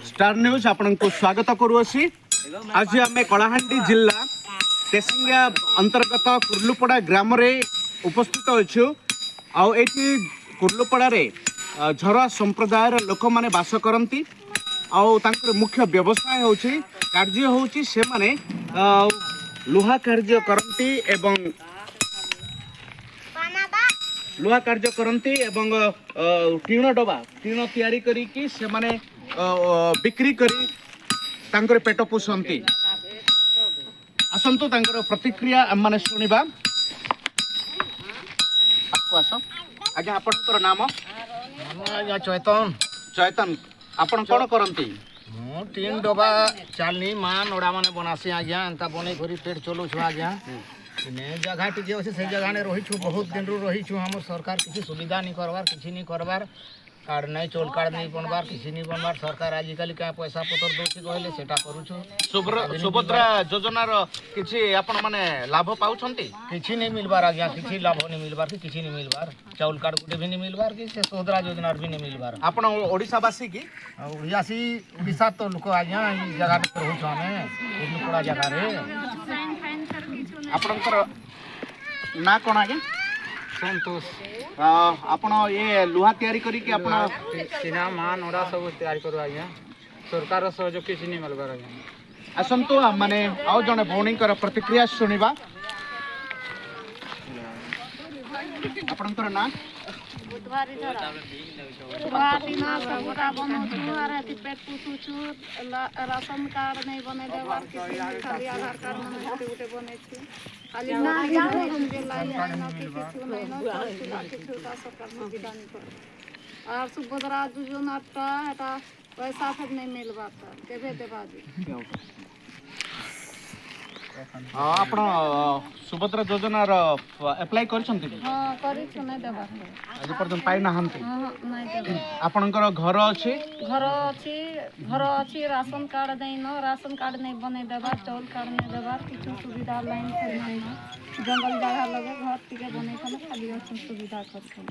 Star news आपण को स्वागत करुअसी। आज आम कलाहांडी जिला तेसिंगा अंतर्गत कुर्लुपड़ा ग्राम रे उपस्थित अच्छु। आठी कुर्लुपड़ा रे झरा संप्रदायर लोक माने बास करती। मुख्य व्यवसाय होची कार्य होची से माने लुहा कार्य करती एवं लुहा कार्य करती एवं टीण डबा टीण तैयारी करी से माने बिक्री करी तांकर पेट पोषंती। आसंतु तांकर प्रतिक्रिया आम माने सुनिबा। आपको आसो आज्ञा आपनकर नाम? आज्ञा चैतन। चैतन आपण कोन करंती? मु टीन डबा चालनी मान ओडा माने बनासी आज्ञा एंता बनै करी पेट चलु छु आज्ञा। ने जगह टिके अछि से जगह ने रही छु बहुत दिन रु रही छु। हमर सरकार किसी सुविधा नहीं करबार किसी नहीं करबार कार्ड नहीं चोल कार्ड नहीं बनबार किसी नहीं बनबार। सरकार आजिकल क्या पैसा पतर दोछि कहले सेटा करू छु। सुभद्रा योजनार किछि आपण माने लाभ पाउछंती? किछि नहीं मिलबार आज्ञा किछि लाभ नहीं मिलबार कि किछि नहीं मिलबार। चाउल कार्ड गुटे भी नहीं मिलबार कि से सुभद्रा योजना भी नहीं मिलबार। आपण ओडिसा वासी की? ओडियासी ओडिसा तो लोक आज्ञा ई जगह पर रहू छु हमें कुर्लुपड़ा जगह रे। आपणकर ना कोन आगे? संतोष। आपण ये लुहा तैयारी करी कि आपण सिना मान ओडा सब तैयारी करू आज्ञा। सरकार सहयोग किछि नहीं मिलबार आज्ञा। आसंतु माने आउ जने भौणीकर प्रतिक्रिया सुनिबा। आपणकर ना? बुधवारी धरा बुधवारी ना सबरा बनौछु आर हेती पेट पुछुछु। राशन कार्ड नहीं बने देवार किसी खाली आधार कार्ड में उठे बने छी। खाली ना लाइन ना किछु नहीं ना किछु का सरकार सुविधा नहीं कर। और सुभद्रा योजना एटा पैसा सब नहीं मिलबा त केबे देबा दी। आपण सुभद्रा योजनार अप्लाई करछंती? हां करी छु नहीं देबा आज पर्यंत पाइ ना हंती। हां नहीं देबा। आपणकर घर अछि? घर अछि राशन कार्ड नहीं न राशन कार्ड नहीं बने देबा चाउल कार्ड नहीं देबा किछु सुविधा लाइन कर नहीं न जंगल जगह लगे घर टिके बने कने खाली अछि सुविधा करछन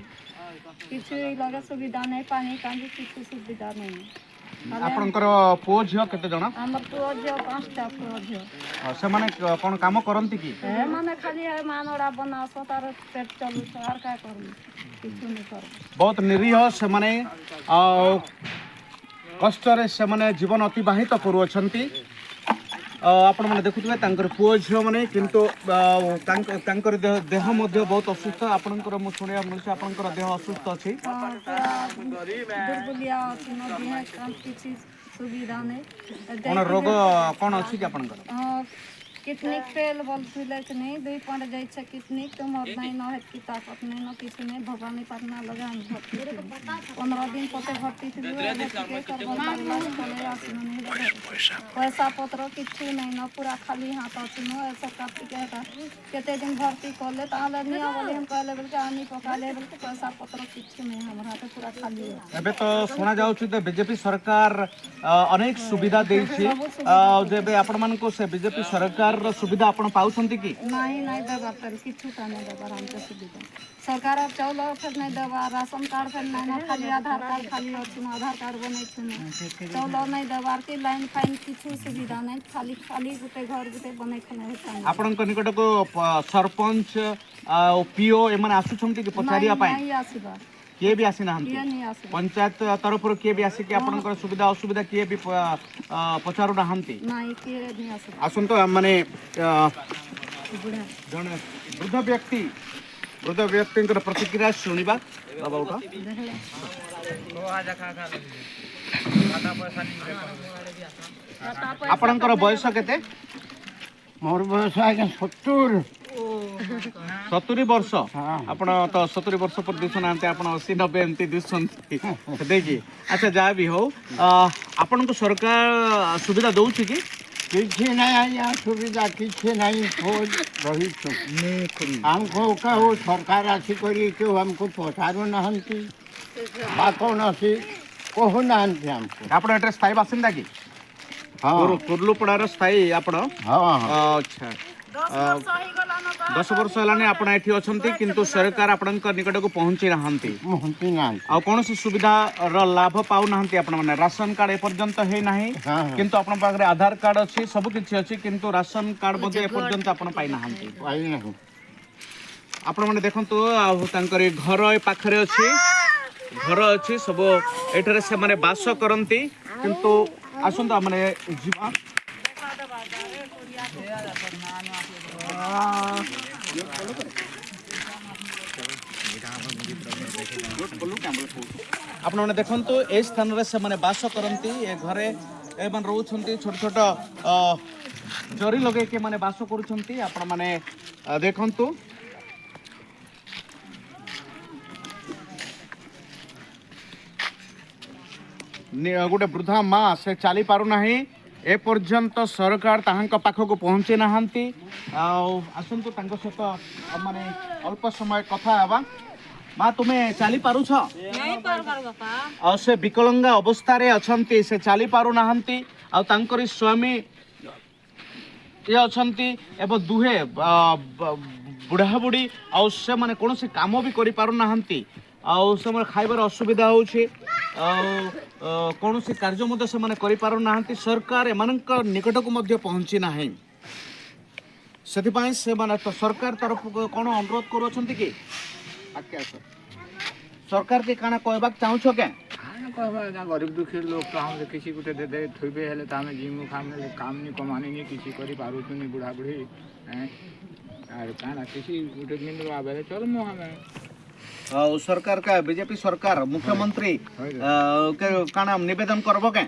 किछु लगे सुविधा नहीं पानी कांजी किछु सुविधा नहीं। आपणकर पुओ झियो केते जणा? हमर पुओ झियो 5टा पुओ झियो। से माने कोन काम करंती की? ए माने खाली मानोड़ा बनास तार पेट चलु आर का करू किछु नहीं कर। बहुत निरीह से माने कष्ट रे से माने जीवन अतिबाहित करूछंती। आपण माने देखुथबे तांकर पुओ झियो माने किंतु तांकर देह मध्ये बहुत असुस्थ। आपणकर मु सुनिया मिलसे आपणकर देह असुस्थ अछि। दुर्बलिया अछि न देह काम किछि सुविधा नहीं। कोन रोग कोन अछि कि आपणकर? किडनी फेल बोलथिले कि नहीं 2 पॉइंट जाय छै किडनी तुमर नहीं न है की ताकत नहीं न किछु नहीं भवानी पटना लगा हम भर्ती 15 दिन पते भर्ती थी के करबल इलाज चले आसन नहीं पैसा पत्र किछु नहीं न पूरा खाली हाथ अछि न ऐसा काटी के केते दिन भर्ती करले ताले नहीं आवले हम कहले बोल के आनी पकाले बोल के पैसा पत्र किछु नहीं हमरा हाथ पूरा खाली है। एबे तो सुना जाउ छी त बीजेपी सरकार अनेक सुविधा देई छी। जेबे आपण मान को से बीजेपी सरकार सुविधा आपण पाउछंती की? नहीं देबा पर किछु का नहीं देबा हमके सुविधा। सरकार अब चाउल फिर नहीं देबा राशन कार्ड फिर नहीं खाली आधार कार्ड खाली अछि आधार कार्ड बनै छै चाउल नहीं देबा की लाइन फाइन किछु सुविधा नहीं खाली गुटे घर गुटे बनै खने होता। आपण को निकट को सरपंच पीओ ए माने आसुछंती कि पचारिया पाए? नहीं आसीबा किए भी आसी ना हम ये नहीं आसीबा। पंचायत तरफ रो किए भी आसी कि आपनकर सुविधा असुविधा किए भी पचारू ना हंती? नहीं किए नहीं आसीबा। आसन तो माने जने वृद्ध व्यक्ति प्रतिक्रिया सुनिबा। बाबा उठा आपनकर बयस केते? मोर बयस आज्ञा 70 वर्ष। आपण तो 70 वर्ष पर दिसन आंते आपण 80 90 एमती दिसन देखि। अच्छा जहाँ भी हो आपण को सरकार सुविधा दउछि कि? किछि नहीं आज्ञा सुविधा किछि नहीं खोज रही छु। हमको कहो सरकार आसी करी क्यों हमको पहुँचारू नहंती बाको नसी कहू नहंती हमको। आपण एड्रेस स्थायी बासिंदा की? हाँ कुर्लुपड़ार स्थायी आपण? हाँ अच्छा 10 वर्ष हो गला न 10 ବର୍ଷ ହେଲାଣି ଆପଣ ଏଠି ଅଛନ୍ତି କିନ୍ତୁ ସରକାର ଆପଣଙ୍କ ନିକଟକୁ ପହଞ୍ଚି ନାହାନ୍ତି ପହଞ୍ଚି ନାହାନ୍ତି। ଆଉ କୌଣସି ସୁବିଧାର ଲାଭ ପାଉନାହାନ୍ତି ଆପଣମାନେ ରାସନ କାର୍ଡ ଏପର୍ଯ୍ୟନ୍ତ ହେଇନାହିଁ କିନ୍ତୁ ଆପଣଙ୍କ ପାଖରେ ଆଧାର କାର୍ଡ ଅଛି ସବୁ କିଛି ଅଛି କିନ୍ତୁ ରାସନ କାର୍ଡ ମଧ୍ୟ ଏପର୍ଯ୍ୟନ୍ତ ଆପଣ ପାଇନାହାନ୍ତି ପାଇନାହିଁ। ଆପଣମାନେ ଦେଖନ୍ତୁ ଆଉ ତାଙ୍କର ଘର ଏ ପାଖରେ ଅଛି ଘର ଅଛି ସବୁ ଏଠାରେ ସେମାନେ ବାସ କରନ୍ତି କିନ୍ତୁ ଆସନ୍ତୁ ଆମେ ଯିବା ଆପଣମାନେ ଦେଖନ୍ତୁ ଏ ସ୍ଥାନରେ ସେମାନେ ବାସ କରନ୍ତି ଏ ଘରେ ଏମାନେ ରହୁଛନ୍ତି ଛୋଟ ଛୋଟ ଜରି ଲଗେଇକି ମାନେ ବାସ କରୁଛନ୍ତି ଆପଣମାନେ ଦେଖନ୍ତୁ ଗୋଟେ ବୃଦ୍ଧା ମା ସେ ଚାଲି ପାରୁନାହିଁ ଏପର୍ଯ୍ୟନ୍ତ ସରକାର ତାହାଙ୍କ ପାଖକୁ ପହଞ୍ଚି ନାହାନ୍ତି ଆଉ ଆସନ୍ତୁ ତାଙ୍କ ସହିତ ମାନେ ଅଳ୍ପ ସମୟ କଥା ହେବା ମା ତୁମେ ଚାଲି ପାରୁଛ ଆଉ ସେ ବିକଳାଙ୍ଗ ଅବସ୍ଥାରେ ଅଛନ୍ତି ସେ ଚାଲି ପାରୁନାହାନ୍ତି ଆଉ ତାଙ୍କରି ସ୍ୱାମୀ ଇଏ ଅଛନ୍ତି ଏବଂ ଦୁହେଁ ବୁଢ଼ାବୁଢ଼ୀ ଆଉ ସେମାନେ କୌଣସି କାମ ବି କରିପାରୁନାହାନ୍ତି ଆଉ ସେମାନେ ଖାଇବାର ଅସୁବିଧା ହେଉଛି ଆଉ କୌଣସି କାର୍ଯ୍ୟ ମଧ୍ୟ ସେମାନେ କରିପାରୁନାହାନ୍ତି ସରକାର ଏମାନଙ୍କ ନିକଟକୁ ମଧ୍ୟ ପହଞ୍ଚି ନାହିଁ ସେଥିପାଇଁ ସେମାନେ ତ ସରକାର ତରଫକୁ କ'ଣ ଅନୁରୋଧ କରୁଅଛନ୍ତି କି ସରକାର କି କାଣା କହିବାକୁ ଚାହୁଁଛ କେ कहबा गरीब दुखी लोग तो हम किसी को दे दे थोबे हेले तो हमें जिमु खामे काम नहीं कमाने नहीं किसी करी पारू नहीं बुढ़ा बुढ़ी और काना किसी गोटे दिन आवे चल मो हमें और सरकार का बीजेपी सरकार मुख्यमंत्री काना निवेदन करबो के